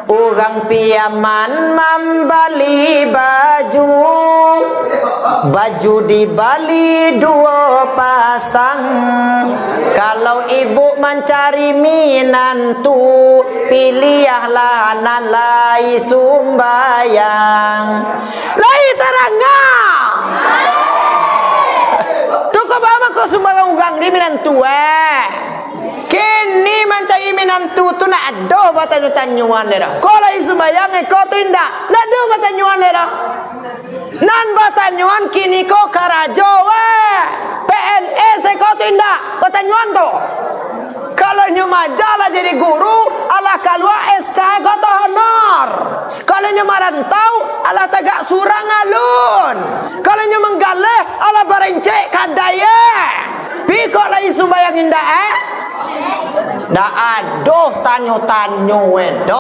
Orang piaman membeli baju dibeli 2 pasang. Kalau ibu mencari minantu, pilihlah nan lai sumbayang. Lai terangga. Cukup apa kau sumbayang ugang di minantu Kini mencari minantu tu nak ada batanyuan lera. Kalau isumbayang kau tu indah, nak ada batanyuan lera. Nan batanyuan kini kau karajo PNS kau tu indah batanyuan tu. Kalau nyumajalah jadi guru, alah keluar SK kau tu honor. Kalau nyumarantau, alah tegak surang alun. Kalau nyumenggaleh, alah berencek kadaya. Pikok lah isumbayang indah Dah aduh tanyo-tanyo